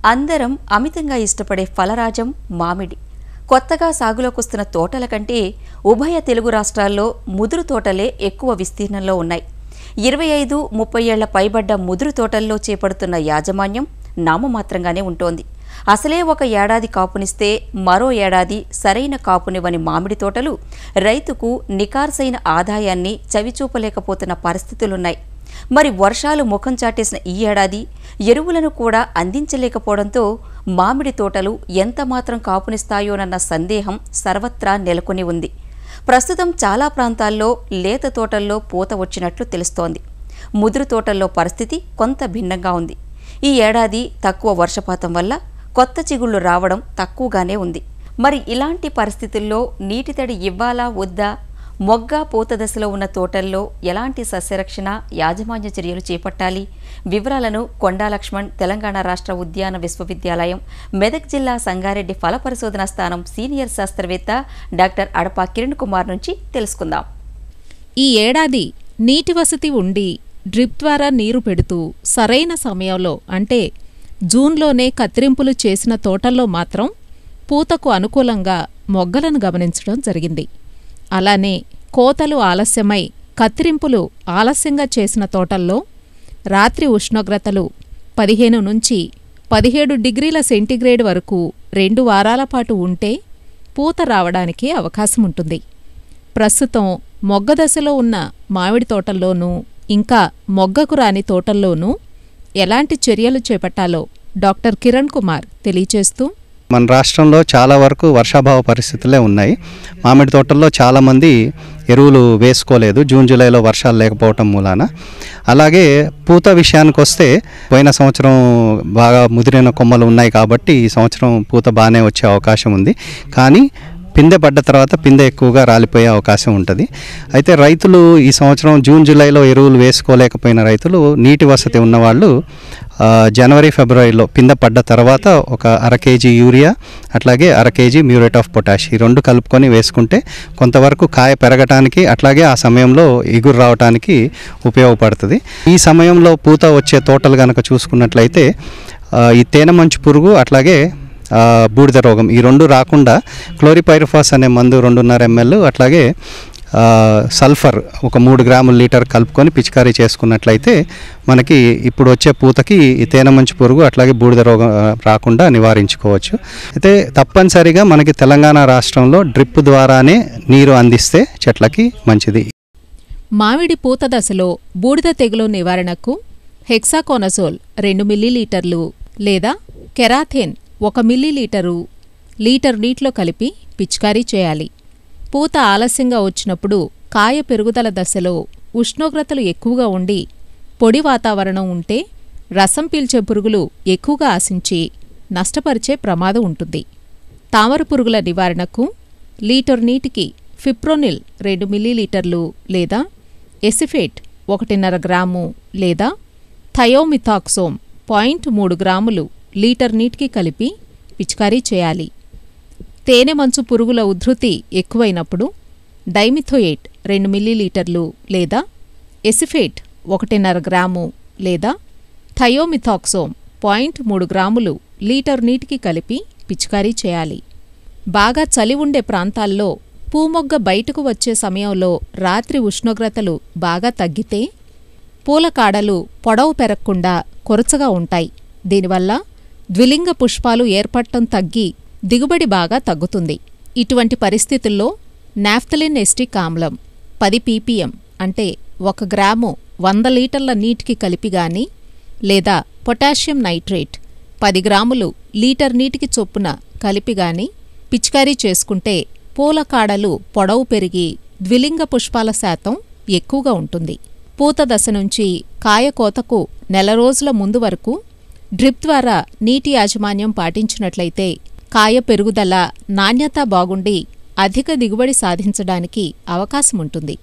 అందరం అమితంగా ఇష్టపడే ఫలరాజం మామిడి. కొత్తగా సాగులోకొస్తున్న తోటల కంటే ఉభయ తెలుగు రాష్ట్రాల్లో ముదురు తోటలే ఎక్కువ విస్తీర్ణంలో ఉన్నాయి. 25-30 ఏళ్ల పైబడ్డ ముదురు తోటల్లో చేపడుతున్న యాజమాన్యం నామమాత్రంగానే ఉంటోంది. అసలే ఒక ఏడాది కాపునిస్తే మరో ఏడాది సరైన కాపునివ్వని మామిడి తోటలు రైతుకు నికార్సైన ఆదాయాన్ని చవిచూపలేకపోతున్న పరిస్థితులున్నాయి. మరి వర్షాలు ముఖం చాటేసిన ఈ ఏడాది ఎరువులను కూడా అందించలేకపోవడంతో మామిడి తోటలు ఎంతమాత్రం కాపునిస్తాయోనన్న సందేహం సర్వత్రా నెలకొని ఉంది. ప్రస్తుతం చాలా ప్రాంతాల్లో లేత తోటల్లో పూత వచ్చినట్లు తెలుస్తోంది. ముదురు తోటల్లో పరిస్థితి కొంత భిన్నంగా ఉంది. ఈ ఏడాది తక్కువ వర్షపాతం వల్ల కొత్త చిగుళ్లు రావడం తక్కువగానే ఉంది. మరి ఇలాంటి పరిస్థితుల్లో నీటి తడి ఇవ్వాలా వద్దా? మొగ్గ పూత దశలో ఉన్న తోటల్లో ఎలాంటి సస్యరక్షణ యాజమాన్య చర్యలు చేపట్టాలి? వివరాలను కొండా లక్ష్మణ్ తెలంగాణ రాష్ట్ర ఉద్యాన విశ్వవిద్యాలయం మెదక్ జిల్లా సంగారెడ్డి ఫల పరిశోధనా స్థానం సీనియర్ శాస్త్రవేత్త డాక్టర్ అడపా కిరణ్ కుమార్ నుంచి తెలుసుకుందాం. ఈ ఏడాది నీటి వసతి ఉండి డ్రిప్ ద్వారా నీరు పెడుతూ సరైన సమయంలో అంటే జూన్లోనే కత్తిరింపులు చేసిన తోటల్లో మాత్రం పూతకు అనుకూలంగా మొగ్గలను గమనించడం జరిగింది. అలానే కోతలు ఆలస్యమై కత్తిరింపులు ఆలస్యంగా చేసిన తోటల్లో రాత్రి ఉష్ణోగ్రతలు 15 నుంచి 17 డిగ్రీల సెంటీగ్రేడ్ వరకు 2 వారాల పాటు ఉంటే పూత రావడానికి అవకాశం ఉంటుంది. ప్రస్తుతం మొగ్గ దశలో ఉన్న మామిడి తోటల్లోనూ ఇంకా మొగ్గకు రాని తోటల్లోనూ ఎలాంటి చర్యలు చేపట్టాలో డాక్టర్ కిరణ్ కుమార్ తెలియచేస్తూ, మన రాష్ట్రంలో చాలా వరకు వర్షాభావ పరిస్థితులే ఉన్నాయి. మామిడి తోటల్లో చాలామంది ఎరువులు వేసుకోలేదు జూన్ జూలైలో వర్షాలు లేకపోవటం మూలాన. అలాగే పూత విషయానికి వస్తే పోయిన సంవత్సరం బాగా ముదిరిన కొమ్మలు ఉన్నాయి కాబట్టి ఈ సంవత్సరం పూత బాగానే వచ్చే అవకాశం ఉంది. కానీ పిందె పడ్డ తర్వాత పిందె ఎక్కువగా రాలిపోయే అవకాశం ఉంటుంది. అయితే రైతులు ఈ సంవత్సరం జూన్ జూలైలో ఎరువులు వేసుకోలేకపోయిన రైతులు నీటి వసతి ఉన్నవాళ్ళు జనవరి ఫిబ్రవరిలో పిందె పడ్డ తర్వాత ఒక 1/2 kg యూరియా అట్లాగే 1/2 kg మ్యూరేట్ ఆఫ్ పొటాష్ ఈ 2 కలుపుకొని వేసుకుంటే కొంతవరకు కాయ పెరగటానికి అట్లాగే ఆ సమయంలో ఇగురు రావడానికి ఉపయోగపడుతుంది. ఈ సమయంలో పూత వచ్చే తోటలు కనుక చూసుకున్నట్లయితే ఈ తేనె మంచు పురుగు అట్లాగే బూడిద రోగం ఈ 2 రాకుండా క్లోరిపైరిఫాస్ అనే మందు 2.5 ml అట్లాగే సల్ఫర్ ఒక 3 గ్రాముల లీటర్ కలుపుకొని పిచికారీ చేసుకున్నట్లయితే మనకి ఇప్పుడు వచ్చే పూతకి ఈ తేనె మంచు పురుగు అట్లాగే బూడిద రోగం రాకుండా నివారించుకోవచ్చు. అయితే తప్పనిసరిగా మనకి తెలంగాణ రాష్ట్రంలో డ్రిప్ ద్వారానే నీరు అందిస్తే చెట్లకి మంచిది. మామిడి పూత దశలో బూడిద తెగులు నివారణకు హెక్సాకోనజోల్ 2 మిల్లీలీటర్లు లేదా కెరాథేన్ 1 మిల్లీలీటరు లీటర్ నీటిలో కలిపి పిచికారీ చేయాలి. పూత ఆలస్యంగా వచ్చినప్పుడు కాయ పెరుగుదల దశలో ఉష్ణోగ్రతలు ఎక్కువగా ఉండి పొడి వాతావరణం ఉంటే రసం పీల్చే పురుగులు ఎక్కువగా ఆశించి నష్టపరిచే ప్రమాదం ఉంటుంది. తామర పురుగుల నివారణకు లీటర్ నీటికి ఫిప్రోనిల్ 2 మిల్లీలీటర్లు లేదా ఎసిఫేట్ 1.5 గ్రాము లేదా థయోమిథాక్సోమ్ 0.3 గ్రాములు లీటర్ నీటికి కలిపి పిచికారీ చేయాలి. తేనె మంచు పురుగుల ఉధృతి ఎక్కువైనప్పుడు డైమిథోయేట్ 2 మిల్లీలీటర్లు లేదా ఎసిఫేట్ 1.5 గ్రాము లేదా థయోమిథాక్సోమ్ 0.3 గ్రాములు లీటర్ నీటికి కలిపి పిచికారీ చేయాలి. బాగా చలి ఉండే ప్రాంతాల్లో పూమొగ్గ బయటకు వచ్చే సమయంలో రాత్రి ఉష్ణోగ్రతలు బాగా తగ్గితే పూల కాడలు పొడవు పెరగకుండా కొరచగా ఉంటాయి. దీనివల్ల ద్విలింగ పుష్పాలు ఏర్పడటం తగ్గి దిగుబడి బాగా తగ్గుతుంది. ఇటువంటి పరిస్థితుల్లో నాఫ్థలిన్ ఎస్టిక్ ఆమ్లం 10 ppm అంటే 1 గ్రాము 100 లీటర్ల నీటికి కలిపి గాని లేదా పొటాషియం నైట్రేట్ 10 గ్రాములు లీటర్ నీటికి చొప్పున కలిపి గాని పిచికారీ చేసుకుంటే పూల కాడలు పొడవు పెరిగి ద్విలింగ పుష్పాల శాతం ఎక్కువగా ఉంటుంది. పూత దశ నుంచి కాయ కోతకు 1 రోజుల ముందు వరకు డ్రిప్ ద్వారా నీటి యాజమాన్యం పాటించినట్లయితే కాయ పెరుగుదల నాణ్యత బాగుండి అధిక దిగుబడి సాధించడానికి అవకాశముంటుంది.